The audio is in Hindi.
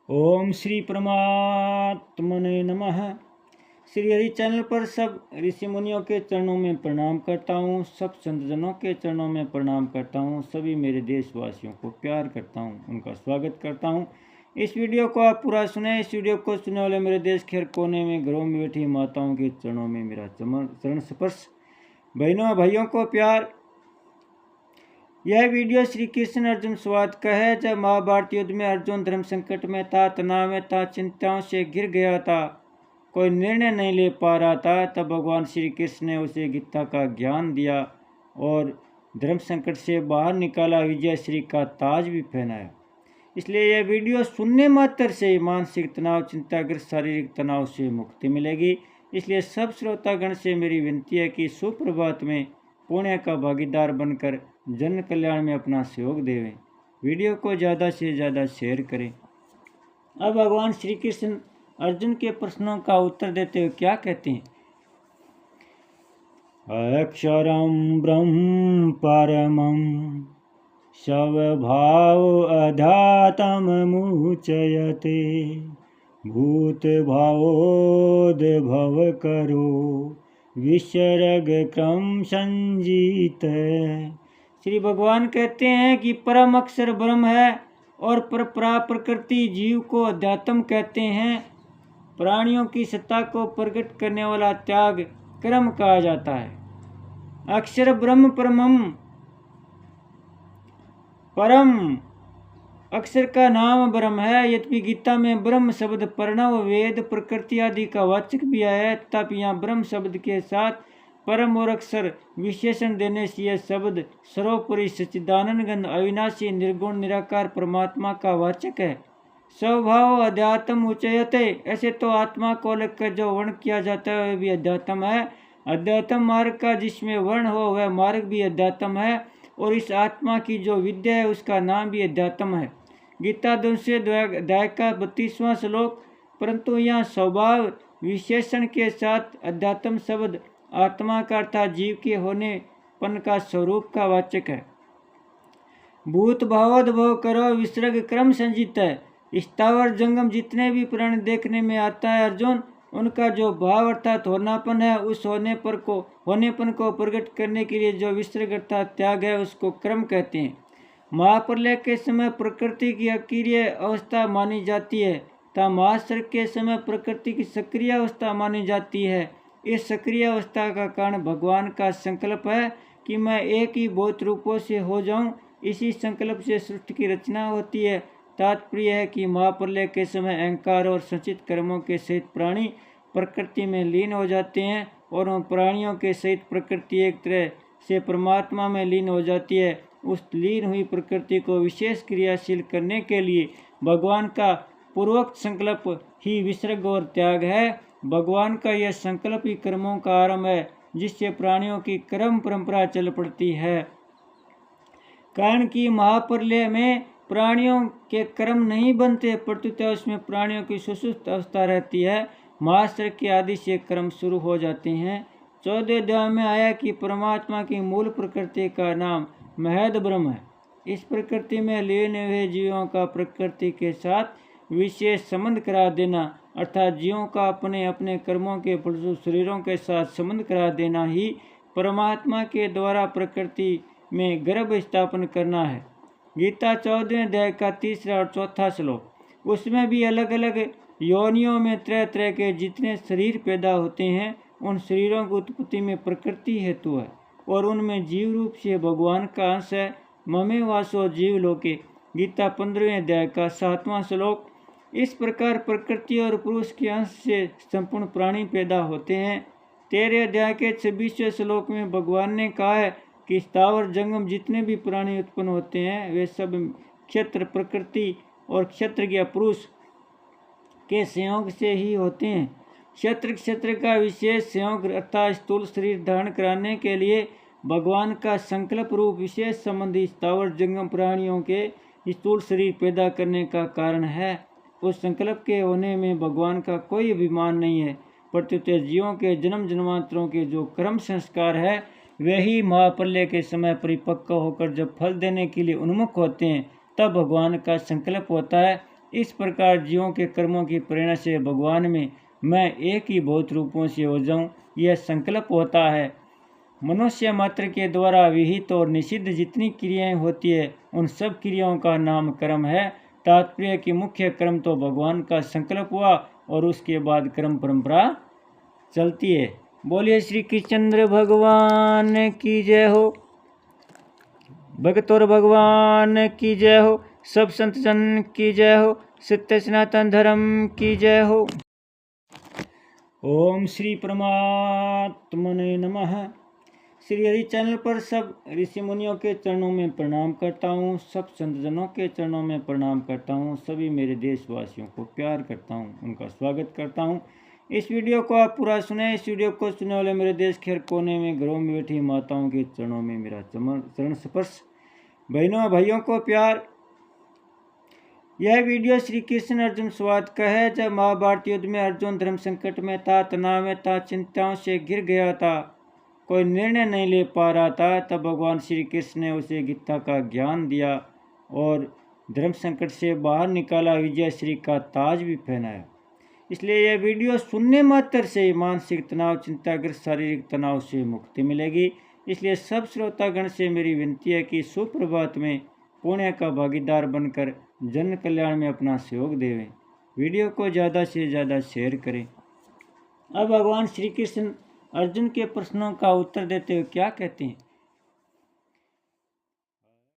ओम श्री परमात्मने नमः। श्री हरि चैनल पर सब ऋषि मुनियों के चरणों में प्रणाम करता हूँ, सब संतजनों के चरणों में प्रणाम करता हूँ, सभी मेरे देशवासियों को प्यार करता हूँ, उनका स्वागत करता हूँ। इस वीडियो को आप पूरा सुने। इस वीडियो को सुनने वाले मेरे देश के हर कोने में घरों में बैठी माताओं के चरणों में मेरा चरण स्पर्श। बहनों भाइयों को प्यार। यह वीडियो श्री कृष्ण अर्जुन संवाद का है। जब महाभारत युद्ध में अर्जुन धर्म संकट में था, तनाव में था, चिंताओं से घिर गया था, कोई निर्णय नहीं ले पा रहा था, तब भगवान श्री कृष्ण ने उसे गीता का ज्ञान दिया और धर्म संकट से बाहर निकाला, विजय श्री का ताज भी पहनाया। इसलिए यह वीडियो सुनने मात्र से मानसिक तनाव, चिंताग्रस्त शारीरिक तनाव से मुक्ति मिलेगी। इसलिए सब श्रोतागण से मेरी विनती है कि सुप्रभात में पुण्य का भागीदार बनकर जन कल्याण में अपना सहयोग देवें। वीडियो को ज़्यादा से ज़्यादा शेयर करें। अब भगवान श्री कृष्ण अर्जुन के प्रश्नों का उत्तर देते हुए क्या कहते हैं? अक्षरं ब्रह्म परमं स्वभाव अधातममुच्यते भूतभावोद्भव करो विसर्ग क्रम संजीत। श्री भगवान कहते हैं कि परम अक्षर ब्रह्म है और परपरा प्रकृति जीव को अध्यात्म कहते हैं। प्राणियों की सत्ता को प्रकट करने वाला त्याग कर्म कहा जाता है। अक्षर ब्रह्म परमम, परम अक्षर का नाम ब्रह्म है। यद्यपि गीता में ब्रह्म शब्द प्रणव, वेद, प्रकृति आदि का वाचक भी है, तथापि यहाँ ब्रह्म शब्द के साथ परम और अक्षर विशेषण देने से यह शब्द सर्वोपरि सच्चिदानंद अविनाशी निर्गुण निराकार परमात्मा का वाचक है। स्वभाव अध्यात्म उच्यते, ऐसे तो आत्मा को लेकर जो वर्ण किया जाता है वह भी अध्यात्म है। अध्यात्म मार्ग का जिसमें वर्ण हो वह मार्ग भी अध्यात्म है, और इस आत्मा की जो विद्या है उसका नाम भी अध्यात्म है। गीता 2 का 32वां श्लोक। परंतु यहाँ स्वभाव विशेषण के साथ अध्यात्म शब्द आत्मा का अर्थात जीव के होनेपन का स्वरूप का वाचक है। भूत भावोद्भव करो विसर्ग क्रम संजित है। स्थावर जंगम जितने भी प्राणी देखने में आता है अर्जुन, उनका जो भाव अर्थात होनापन है, उस होनेपन को प्रकट करने के लिए जो विसर्ग अर्थात त्याग है उसको क्रम कहते हैं। महाप्रलय के समय प्रकृति की अक्रिय अवस्था मानी जाती है तथा महासर्ग के समय प्रकृति की सक्रिय अवस्था मानी जाती है। इस सक्रिय अवस्था का कारण भगवान का संकल्प है कि मैं एक ही भौत रूपों से हो जाऊं। इसी संकल्प से सृष्टि की रचना होती है। तात्पर्य है कि महाप्रलय के समय अहंकार और संचित कर्मों के सहित प्राणी प्रकृति में लीन हो जाते हैं और उन प्राणियों के सहित प्रकृति एक तरह से परमात्मा में लीन हो जाती है। उस लीन हुई प्रकृति को विशेष क्रियाशील करने के लिए भगवान का पूर्वोक्त संकल्प ही विसर्ग और त्याग है। भगवान का यह संकल्प ही कर्मों का आरंभ है, जिससे प्राणियों की कर्म परंपरा चल पड़ती है। कारण कि महाप्रलय में प्राणियों के कर्म नहीं बनते, प्रत्युत उसमें प्राणियों की सुसुप्त अवस्था रहती है। महासर्ग के आदि से कर्म शुरू हो जाते हैं। 14वें अध्याय में आया कि परमात्मा की मूल प्रकृति का नाम महद ब्रह्म है। इस प्रकृति में लीन हुए जीवों का प्रकृति के साथ विशेष संबंध करा देना, अर्थात जीवों का अपने अपने कर्मों के फलस्वरूप शरीरों के साथ संबंध करा देना ही परमात्मा के द्वारा प्रकृति में गर्भ स्थापन करना है। गीता 14वें अध्याय का 3 और 4 श्लोक। उसमें भी अलग अलग योनियों में तरह तरह के जितने शरीर पैदा होते हैं, उन शरीरों की उत्पत्ति में प्रकृति हेतु है और उनमें जीव रूप से भगवान का अंश है। ममे वासो जीव लोके। गीता 15वें अध्याय का 7वां श्लोक। इस प्रकार प्रकृति और पुरुष के अंश से संपूर्ण प्राणी पैदा होते हैं। 13वें अध्याय के 26वें श्लोक में भगवान ने कहा है कि स्थावर जंगम जितने भी प्राणी उत्पन्न होते हैं वे सब क्षेत्र प्रकृति और क्षत्रिय पुरुष के संयोग से ही होते हैं। क्षेत्र का विशेष संयोग अर्थात स्थूल शरीर धारण कराने के लिए भगवान का संकल्प रूप विशेष संबंधी स्थावर जंगम प्राणियों के स्थूल शरीर पैदा करने का कारण है। उस संकल्प के होने में भगवान का कोई अभिमान नहीं है, प्रत्युत जीवों के जन्म जन्मांतरों के जो कर्म संस्कार है वही महाप्रलय के समय परिपक्व होकर जब फल देने के लिए उन्मुख होते हैं, तब भगवान का संकल्प होता है इस प्रकार जीवों के कर्मों की प्रेरणा से भगवान में मैं एक ही बहुत रूपों से हो जाऊं, यह संकल्प होता है। मनुष्य मात्र के द्वारा विहित और निषिद्ध जितनी क्रियाएं होती है उन सब क्रियाओं का नाम कर्म है। तात्पर्य कि मुख्य कर्म तो भगवान का संकल्प हुआ और उसके बाद कर्म परंपरा चलती है। बोलिए श्री कृष्णचंद्र भगवान की जय हो। भगत और भगवान की जय हो। सब संत जन की जय हो। सत्य सनातन धर्म की जय हो। ओम श्री परमात्मने नमः। श्री हरि चैनल पर सब ऋषि मुनियों के चरणों में प्रणाम करता हूँ, सब संतजनों के चरणों में प्रणाम करता हूँ, सभी मेरे देशवासियों को प्यार करता हूँ, उनका स्वागत करता हूँ। इस वीडियो को आप पूरा सुने। इस वीडियो को सुनने वाले मेरे देश के हर कोने में घरों में बैठी माताओं के चरणों में मेरा चरण स्पर्श। बहनों भाइयों को प्यार। यह वीडियो श्री कृष्ण अर्जुन संवाद का है। जब महाभारत युद्ध में अर्जुन धर्म संकट में था, तनाव में था, चिंताओं से घिर गया था, कोई निर्णय नहीं ले पा रहा था, तब भगवान श्री कृष्ण ने उसे गीता का ज्ञान दिया और धर्म संकट से बाहर निकाला, विजय श्री का ताज भी पहनाया। इसलिए यह वीडियो सुनने मात्र से मानसिक तनाव, चिंताग्रस्त, शारीरिक तनाव से मुक्ति मिलेगी। इसलिए सब श्रोतागण से मेरी विनती है कि सुप्रभात में पुण्य का भागीदार बनकर जन कल्याण में अपना सहयोग देवें। वीडियो को ज़्यादा से ज़्यादा शेयर करें। अब भगवान श्री कृष्ण अर्जुन के प्रश्नों का उत्तर देते हुए क्या कहते हैं।